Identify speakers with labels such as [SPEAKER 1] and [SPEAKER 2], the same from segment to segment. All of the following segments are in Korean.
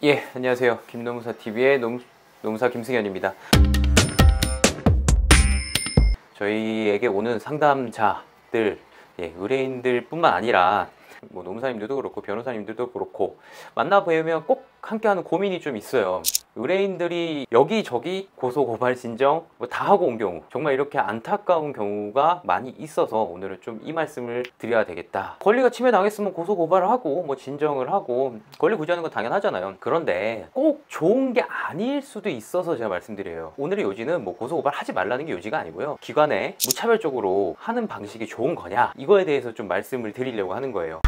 [SPEAKER 1] 예, 안녕하세요. 김노무사TV의 노무사 김승현입니다. 저희에게 오는 상담자들, 의뢰인들 뿐만 아니라 뭐 노무사님들도 그렇고 변호사님들도 그렇고 만나뵈면 꼭 함께하는 고민이 좀 있어요. 의뢰인들이 여기저기 고소 고발 진정 다 하고 온 경우, 정말 이렇게 안타까운 경우가 많이 있어서 오늘은 좀 이 말씀을 드려야 되겠다. 권리가 침해당했으면 고소 고발을 하고 뭐 진정을 하고 권리 구제하는 건 당연하잖아요. 그런데 꼭 좋은 게 아닐 수도 있어서 제가 말씀드려요. 오늘의 요지는 뭐 고소 고발 하지 말라는 게 요지가 아니고요, 기관에 무차별적으로 하는 방식이 좋은 거냐, 이거에 대해서 좀 말씀을 드리려고 하는 거예요.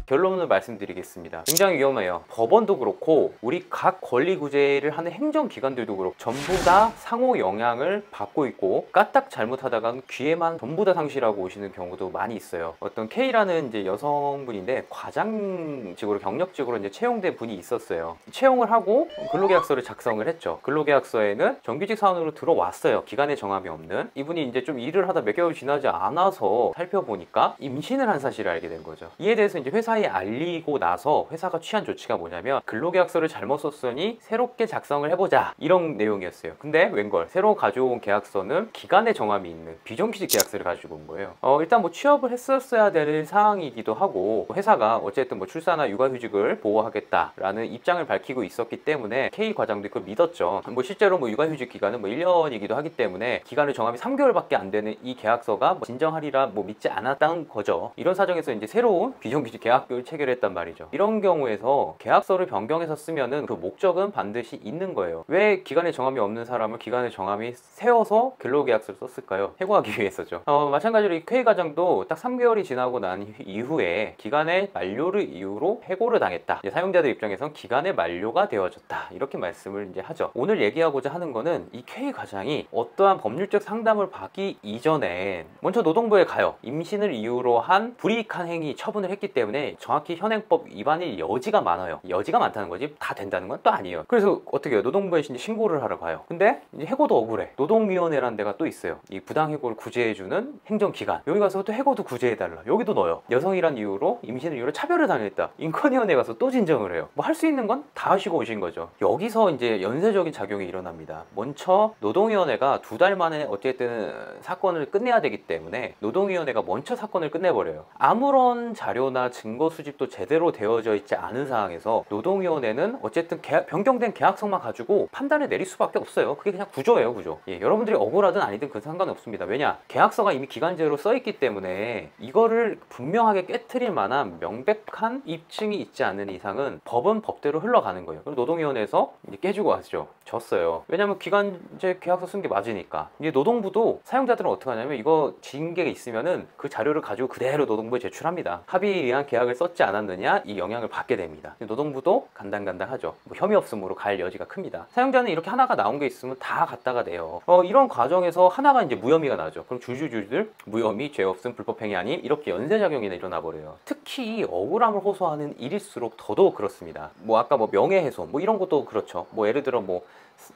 [SPEAKER 1] 결론을 말씀드리겠습니다. 굉장히 위험해요. 법원도 그렇고 우리 각 권리 구제를 하는 행정기관들도 그렇고 전부 다 상호 영향을 받고 있고, 까딱 잘못하다가 기회만 전부 다 상실하고 오시는 경우도 많이 있어요. 어떤 K라는 이제 여성분인데 과장직으로 경력직으로 이제 채용된 분이 있었어요. 채용을 하고 근로계약서를 작성을 했죠. 근로계약서에는 정규직 사원으로 들어왔어요. 기간에 정함이 없는. 이분이 이제 좀 일을 하다 몇 개월 지나지 않아서 살펴보니까 임신을 한 사실을 알게 된 거죠. 이에 대해서 이제 회사에 알리고 나서 회사가 취한 조치가 뭐냐면, 근로계약서를 잘못 썼으니 새롭게 작성을 해보자, 이런 내용이었어요. 근데 웬걸 새로 가져온 계약서는 기간에 정함이 있는 비정규직 계약서를 가지고 온 거예요. 일단 뭐 취업을 했었어야 될 상황이기도 하고, 회사가 어쨌든 뭐 출산이나 육아휴직을 보호하겠다라는 입장을 밝히고 있었기 때문에 K 과장도 그걸 믿었죠. 뭐 실제로 뭐 육아휴직 기간은 뭐 1년이기도 하기 때문에 기간을 정함이 3개월밖에 안 되는 이 계약서가 뭐 진정하리라 뭐 믿지 않았다는 거죠. 이런 사정에서 이제 새로운 비정규직 계약을 체결했단 말이죠. 이런 경우에서 계약서를 변경해서 쓰면은 그 목적은 반드시 있는 거예요. 왜 기간에 정함이 없는 사람을 기간에 정함이 세워서 근로계약서를 썼을까요? 해고하기 위해서죠. 마찬가지로 이 K 과장도 딱 3개월이 지나고 난 이후에 기간의 만료를 이유로 해고를 당했다. 사용자들 입장에선 기간의 만료가 되어졌다, 이렇게 말씀을 이제 하죠. 오늘 얘기하고자 하는 거는 이 K 과장이 어떠한 법률적 상담을 받기 이전에 먼저 노동부에 가요. 임신을 이유로 한 불이익한 행위 처분을 했기 때문에 정확히 현행법 위반일 여지가 많아요. 여지가 많다는 거지 다 된다는 건 또 아니에요. 그래서 어떻게 해요? 노동부에 신고를 하러 가요. 근데 이제 해고도 억울해. 노동위원회라는 데가 또 있어요. 이 부당해고를 구제해주는 행정기관. 여기 가서 또 해고도 구제해달라, 여기도 넣어요. 여성이란 이유로, 임신을 이유로 차별을 당했다. 인권위원회 가서 또 진정을 해요. 뭐 할 수 있는 건 다 하시고 오신 거죠. 여기서 이제 연쇄적인 작용이 일어납니다. 먼저 노동위원회가 2달 만에 어쨌든 사건을 끝내야 되기 때문에 노동위원회가 먼저 사건을 끝내버려요. 아무런 자료나 증거 수집도 제대로 되어져 있지 않은 상황에서 노동위원회는 어쨌든 변경된 계약서만 가지고 판단을 내릴 수밖에 없어요. 그게 그냥 구조예요, 구조. 여러분들이 억울하든 아니든 그건 상관이 없습니다. 왜냐? 계약서가 이미 기간제로 써있기 때문에 이거를 분명하게 깨트릴 만한 명백한 입증이 있지 않는 이상은 법은 법대로 흘러가는 거예요. 그리고 노동위원회에서 이제 깨주고 왔죠. 졌어요. 왜냐면 기간제 계약서 쓴 게 맞으니까. 이제 노동부도, 사용자들은 어떻게 하냐면 이거 징계가 있으면은 그 자료를 가지고 그대로 노동부에 제출합니다. 합의에 의한 계약을 썼지 않았느냐, 이 영향을 받게 됩니다. 노동부도 간당간당하죠. 뭐 혐의 없음으로 갈 여지가 큽니다. 사용자는 이렇게 하나가 나온 게 있으면 다 갖다가 내요. 이런 과정에서 하나가 이제 무혐의가 나죠. 그럼 줄줄줄줄 무혐의, 죄 없음, 불법행위 아님, 이렇게 연쇄작용이 일어나 버려요. 특히 억울함을 호소하는 일일수록 더더욱 그렇습니다. 뭐 아까 뭐 명예훼손 뭐 이런 것도 그렇죠. 뭐 예를 들어 뭐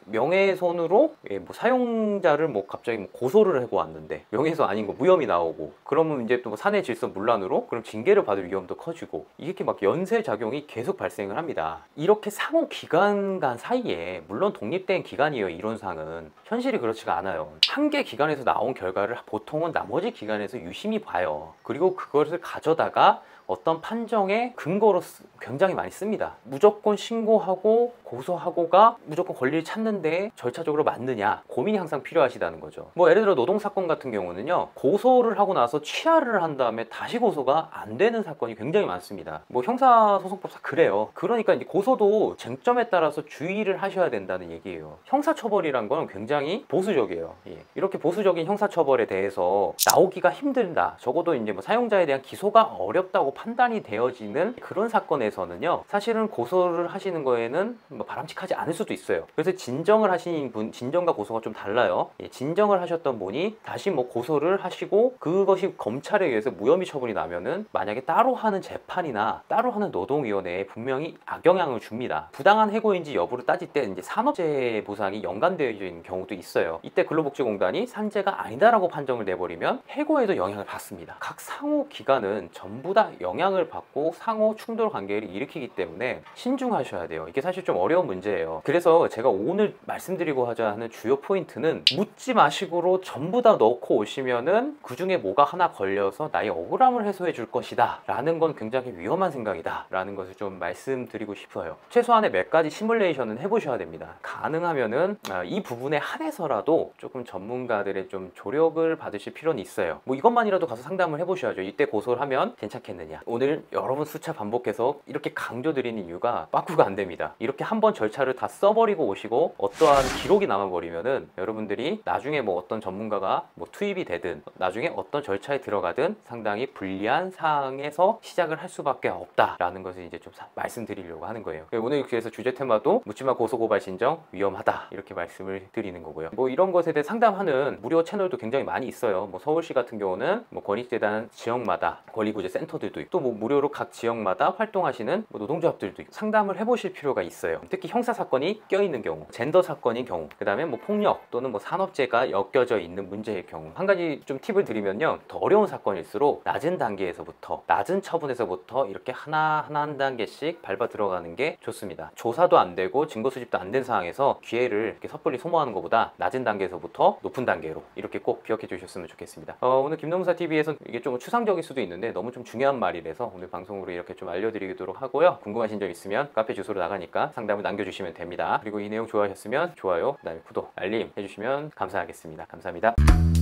[SPEAKER 1] 명예훼손으로 뭐 사용자를 뭐 갑자기 뭐 고소를 하고 왔는데 명예훼손 아닌 거 무혐의 나오고, 그러면 이제 또 뭐 사내 질서 문란으로 그럼 징계를 받을 위험도 커지고, 이렇게 막 연쇄작용이 계속 발생을 합니다. 이렇게 상호 기관 간 사이에, 물론 독립된 기관이에요, 이론상은. 현실이 그렇지가 않아요. 한 개 기관에서 나온 결과를 보통은 나머지 기관에서 유심히 봐요. 그리고 그것을 가져다가 어떤 판정의 근거로 굉장히 많이 씁니다. 무조건 신고하고 고소하고가 무조건 권리를 찾는데 절차적으로 맞느냐, 고민이 항상 필요하시다는 거죠. 뭐 예를 들어 노동사건 같은 경우는요, 고소를 하고 나서 취하를 한 다음에 다시 고소가 안 되는 사건이 굉장히 많습니다. 뭐 형사소송법상 그래요. 그러니까 이제 고소도 쟁점에 따라서 주의를 하셔야 된다는 얘기예요. 형사처벌이란 건 굉장히 보수적이에요. 이렇게 보수적인 형사처벌에 대해서 나오기가 힘들다, 적어도 이제 뭐 사용자에 대한 기소가 어렵다고 판단이 되어지는 그런 사건에서는요, 사실은 고소를 하시는 거에는 뭐 바람직하지 않을 수도 있어요. 그래서 진정을 하신 분, 진정과 고소가 좀 달라요. 진정을 하셨던 분이 다시 뭐 고소를 하시고 그것이 검찰에 의해서 무혐의 처분이 나면은 만약에 따로 하는 재판이나 따로 하는 노동위원회에 분명히 악영향을 줍니다. 부당한 해고인지 여부를 따질 때 이제 산업재해 보상이 연관되어 있는 경우도 있어요. 이때 근로복지공단이 산재가 아니다라고 판정을 내버리면 해고에도 영향을 받습니다. 각 상호 기관은 전부 다 영향을 받고 상호 충돌 관계에 기회를 일으키기 때문에 신중하셔야 돼요. 이게 사실 좀 어려운 문제예요. 그래서 제가 오늘 말씀드리고자 하는 주요 포인트는 묻지 마시고로 전부 다 넣고 오시면은 그 중에 뭐가 하나 걸려서 나의 억울함을 해소해 줄 것이다 라는 건 굉장히 위험한 생각이다 라는 것을 좀 말씀드리고 싶어요. 최소한의 몇 가지 시뮬레이션은 해보셔야 됩니다. 가능하면은 이 부분에 한해서라도 조금 전문가들의 좀 조력을 받으실 필요는 있어요. 뭐 이것만이라도 가서 상담을 해보셔야죠. 이때 고소를 하면 괜찮겠느냐. 오늘 여러 번 수차 반복해서 이렇게 강조드리는 이유가 빠꾸가 안 됩니다. 이렇게 한번 절차를 다 써버리고 오시고 어떠한 기록이 남아버리면은 여러분들이 나중에 뭐 어떤 전문가가 뭐 투입이 되든 나중에 어떤 절차에 들어가든 상당히 불리한 상황에서 시작을 할 수밖에 없다라는 것을 이제 좀 말씀드리려고 하는 거예요. 오늘 그래서 주제 테마도 묻지마 고소고발 신청 위험하다 이렇게 말씀을 드리는 거고요. 뭐 이런 것에 대해 상담하는 무료 채널도 굉장히 많이 있어요. 뭐 서울시 같은 경우는 뭐 권익재단 지역마다 권리구제 센터들도 있고 또 뭐 무료로 각 지역마다 활동하시는 뭐 노동조합들도 있고 상담을 해보실 필요가 있어요. 특히 형사 사건이 껴있는 경우, 젠더 사건인 경우, 그 다음에 뭐 폭력 또는 뭐 산업재해가 엮여져 있는 문제의 경우 한 가지 좀 팁을 드리면요, 더 어려운 사건일수록 낮은 단계에서부터 낮은 처분에서부터 이렇게 하나 한 단계씩 밟아 들어가는 게 좋습니다. 조사도 안 되고 증거 수집도 안 된 상황에서 기회를 이렇게 섣불리 소모하는 것보다 낮은 단계에서부터 높은 단계로 이렇게 꼭 기억해 주셨으면 좋겠습니다. 오늘 김노무사TV에서 이게 좀 추상적일 수도 있는데 너무 좀 중요한 말이라서 오늘 방송으로 이렇게 좀 알려드리도록 하고요. 궁금하신 점 있으면 카페 주소로 나가니까 상담을 남겨주시면 됩니다. 그리고 이 내용 좋아하셨으면 좋아요, 그 다음에 구독, 알림 해주시면 감사하겠습니다. 감사합니다.